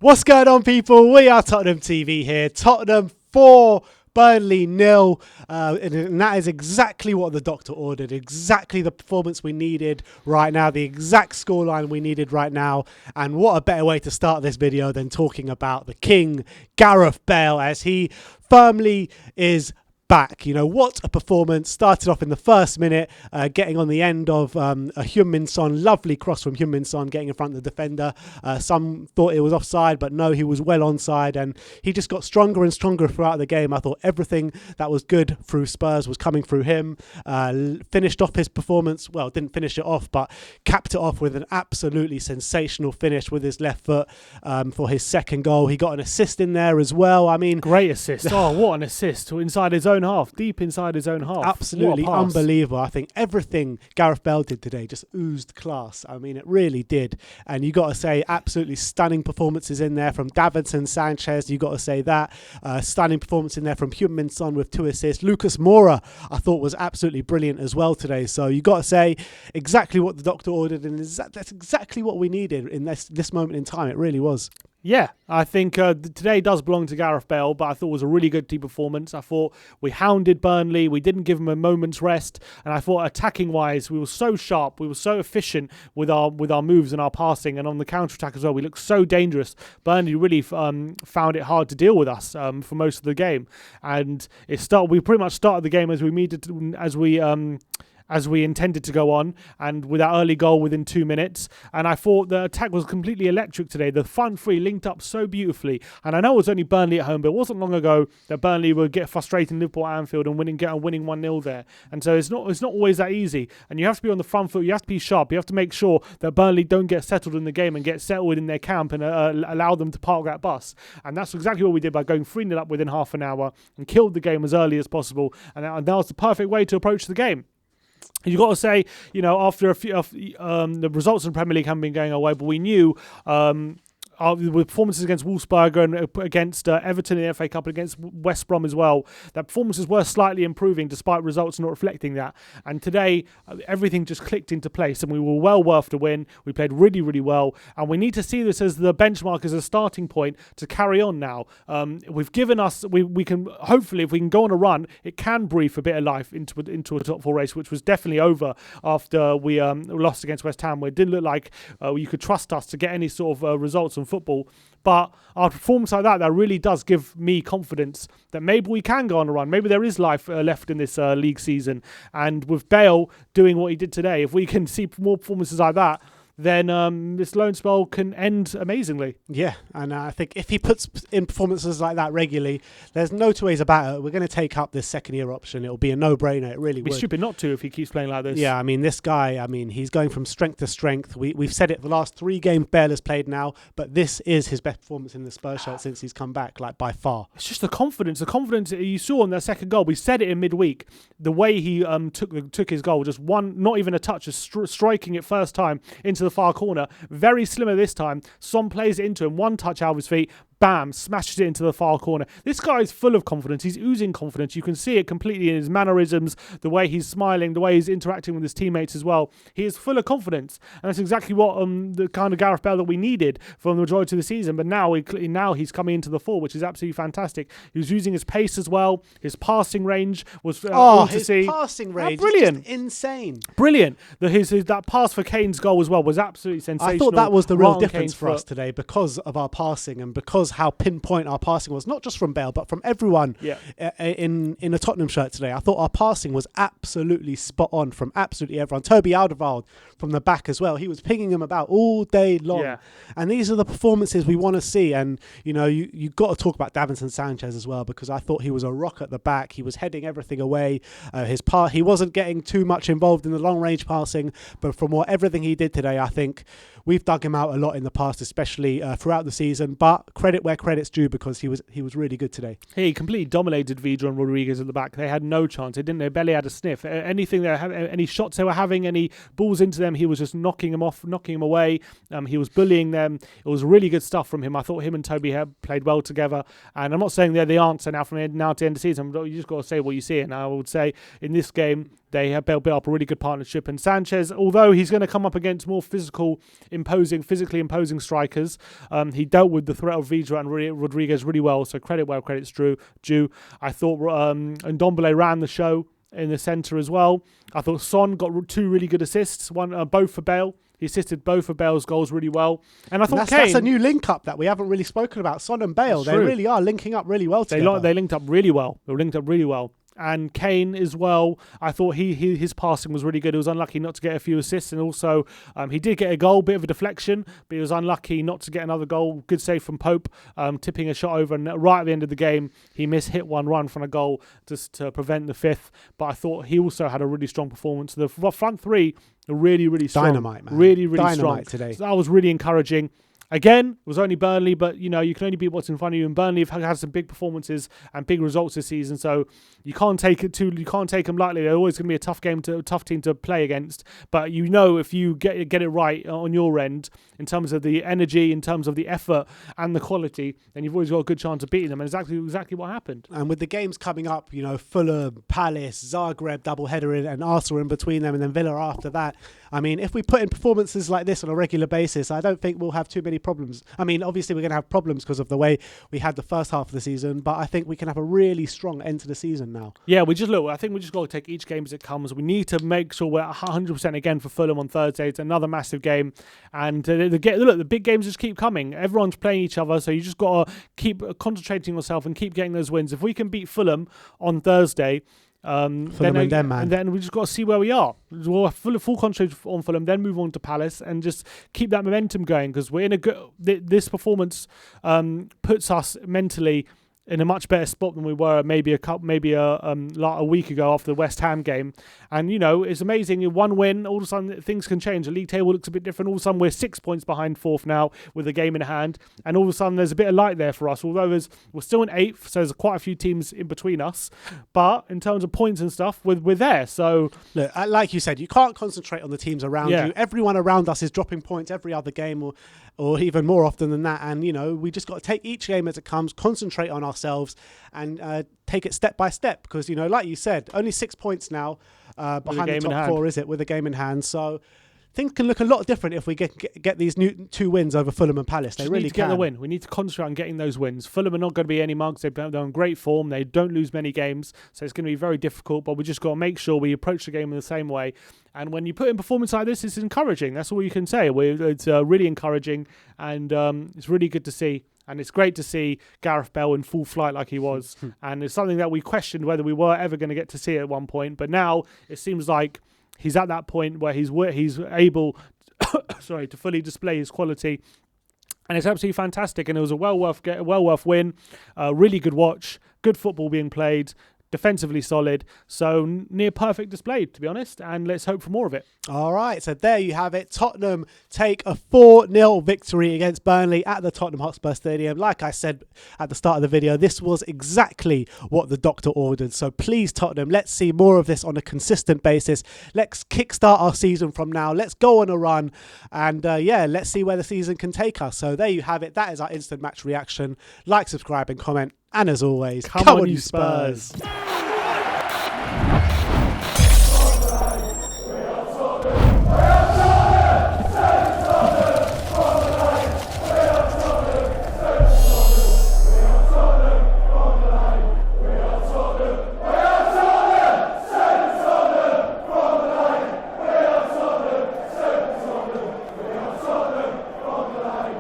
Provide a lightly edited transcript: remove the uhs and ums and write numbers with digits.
What's going on, people? We are Tottenham TV here. Tottenham 4, Burnley 0. And that is exactly what the doctor ordered. Exactly the performance we needed right now. The exact scoreline we needed right now. And what a better way to start this video than talking about the King, Gareth Bale, as he firmly is back. You know, what a performance. Started off in the first minute, getting on the end of a Heung-min Son, lovely cross from Heung-min Son, getting in front of the defender. Some thought it was offside, but no, he was well onside, and he just got stronger and stronger throughout the game. I thought everything that was good through Spurs was coming through him. Finished off his performance, well, didn't finish it off, but capped it off with an absolutely sensational finish with his left foot for his second goal. He got an assist in there as well. I mean, great assist. Oh, what an assist inside his own half, deep inside his own half. Absolutely unbelievable. I think everything Gareth Bale did today just oozed class. I mean, it really did. And you got to say, absolutely stunning performances in there from Davinson Sanchez. You got to say that. Stunning performance in there from Heung-min Son with 2 assists. Lucas Moura, I thought, was absolutely brilliant as well today. So you got to say exactly what the doctor ordered, and that's exactly what we needed in this moment in time. It really was. Yeah, I think today does belong to Gareth Bale, but I thought it was a really good team performance. I thought we hounded Burnley, we didn't give them a moment's rest, and I thought attacking-wise, we were so sharp, we were so efficient with our moves and our passing, and on the counter-attack as well, we looked so dangerous. Burnley really found it hard to deal with us for most of the game, and we pretty much started the game as we intended to go on, and with our early goal within 2 minutes. And I thought the attack was completely electric today. The front three linked up so beautifully. And I know it was only Burnley at home, but it wasn't long ago that Burnley would get frustrated in Liverpool at Anfield and winning 1-0 there. And so it's not always that easy. And you have to be on the front foot. You have to be sharp. You have to make sure that Burnley don't get settled in the game and get settled in their camp and allow them to park that bus. And that's exactly what we did by going 3-0 up within half an hour and killed the game as early as possible. And that was the perfect way to approach the game. You got to say, you know, after a few, the results in the Premier League haven't been going our way, but we knew with performances against Wolfsburg and against Everton in the FA Cup and against West Brom as well, that performances were slightly improving despite results not reflecting that. And today, everything just clicked into place and we were well worth the win. We played really, really well. And we need to see this as the benchmark, as a starting point to carry on now. We've given us, we can, hopefully, if we can go on a run, it can breathe a bit of life into a top 4 race, which was definitely over after we lost against West Ham, where it didn't look like you could trust us to get any sort of results on football. But our performance like that really does give me confidence that maybe we can go on a run. Maybe there is life left in this league season. And with Bale doing what he did today, if we can see more performances like that, then this loan spell can end amazingly. Yeah, and I think if he puts in performances like that regularly, there's no two ways about it. We're going to take up this second-year option. It'll be a no-brainer. It really would. It'd be stupid not to if he keeps playing like this. Yeah, I mean, this guy, he's going from strength to strength. We've said it the last 3 games Bale has played now, but this is his best performance in the Spurs shirt since he's come back, like by far. It's just the confidence that you saw in that second goal. We said it in midweek. The way he took his goal, just one, not even a touch, just striking it first time into the far corner. Very slimmer this time. Son plays it into him, one touch out of his feet. Bam, smashes it into the far corner. This guy is full of confidence. He's oozing confidence. You can see it completely in his mannerisms, the way he's smiling, the way he's interacting with his teammates as well. He is full of confidence. And that's exactly what the kind of Gareth Bale that we needed for the majority of the season. But now he's coming into the fore, which is absolutely fantastic. He was using his pace as well. His passing range was his passing range brilliant. Is just insane. Brilliant. That pass for Kane's goal as well was absolutely sensational. I thought that was the real difference for us today because of our passing and because how pinpoint our passing was, not just from Bale but from everyone in a Tottenham shirt today. I thought our passing was absolutely spot on from absolutely everyone. Toby Alderweireld from the back as well. He was pinging him about all day long. And these are the performances we want to see. And you know, you got to talk about Davinson Sanchez as well, because I thought he was a rock at the back. He was heading everything away. He wasn't getting too much involved in the long range passing, but from everything he did today, I think we've dug him out a lot in the past, especially throughout the season. But credit where credit's due, because he was really good today. He completely dominated Vidra and Rodriguez at the back. They had no chance. They barely had a sniff. Any shots they were having, any balls into them, he was just knocking them off, knocking them away. He was bullying them. It was really good stuff from him. I thought him and Toby have played well together. And I'm not saying they're the answer now to the end of the season. You just got to say what you see. And I would say in this game, they have built up a really good partnership. And Sanchez, although he's going to come up against more physical physically imposing strikers. He dealt with the threat of Vidra and Rodriguez really well, so credit where credit's due. I thought Ndombele ran the show in the centre as well. I thought Son got 2 really good assists, both for Bale. He assisted both of Bale's goals really well. And I thought that's a new link-up that we haven't really spoken about. Son and Bale, they really are linking up really well together. They linked up really well. And Kane as well, I thought his passing was really good. He was unlucky not to get a few assists, and also he did get a goal, bit of a deflection, but he was unlucky not to get another goal. Good save from Pope, tipping a shot over, and right at the end of the game, he hit one run from a goal just to prevent the 5th. But I thought he also had a really strong performance. The front 3 were really strong. Dynamite, man. Really Dynamite strong today. So that was really encouraging. Again, it was only Burnley, but you can only beat what's in front of you. And Burnley have had some big performances and big results this season, so you can't take them lightly. They're always going to be a tough team to play against. But if you get it right on your end in terms of the energy, in terms of the effort and the quality, then you've always got a good chance of beating them. And exactly what happened. And with the games coming up, Fulham, Palace, Zagreb double-header and Arsenal in between them, and then Villa after that. I mean, if we put in performances like this on a regular basis, I don't think we'll have too many problems. I mean, obviously we're going to have problems because of the way we had the first half of the season, but I think we can have a really strong end to the season now. Yeah, I think we just got to take each game as it comes. We need to make sure we're 100% again for Fulham on Thursday. It's another massive game, and the big games just keep coming. Everyone's playing each other, so you just got to keep concentrating yourself and keep getting those wins. If we can beat Fulham on Thursday, then we just got to see where we are. We'll have full concentrate on Fulham, then move on to Palace, and just keep that momentum going, because we're in a good. This performance puts us mentally in a much better spot than we were maybe a week ago after the West Ham game. And it's amazing. One win, all of a sudden things can change. The league table looks a bit different. All of a sudden we're 6 points behind 4th now with a game in hand, and all of a sudden there's a bit of light there for us. Although we're still in 8th, so there's quite a few teams in between us. But in terms of points and stuff, we're there. So look, like you said, you can't concentrate on the teams around you. Everyone around us is dropping points every other game, or even more often than that. And we just got to take each game as it comes, concentrate on ourselves, and take it step by step, because like you said, only 6 points now behind the top 4, is it, with a game in hand. So things can look a lot different if we get these new 2 wins over Fulham and Palace. They really need to can get the win. We need to concentrate on getting those wins. Fulham are not going to be any mugs. They're in great form. They don't lose many games, so it's going to be very difficult. But we just got to make sure we approach the game in the same way. And when you put in performance like this, it's encouraging. That's all you can say. It's really encouraging, and it's really good to see. And it's great to see Gareth Bale in full flight like he was. And it's something that we questioned whether we were ever going to get to see at one point. But now it seems like he's at that point where he's able to fully display his quality. And it's absolutely fantastic. And it was a well worth win. Really good watch. Good football being played. Defensively solid, so near perfect display, to be honest, and let's hope for more of it. All right, so there you have it. Tottenham take a 4-0 victory against Burnley at the Tottenham Hotspur Stadium. Like I said at the start of the video, this was exactly what the doctor ordered. So please, Tottenham, let's see more of this on a consistent basis. Let's kickstart our season from now. Let's go on a run, and let's see where the season can take us. So there you have it. That is our instant match reaction. Like, subscribe, and comment. And as always, come on you Spurs.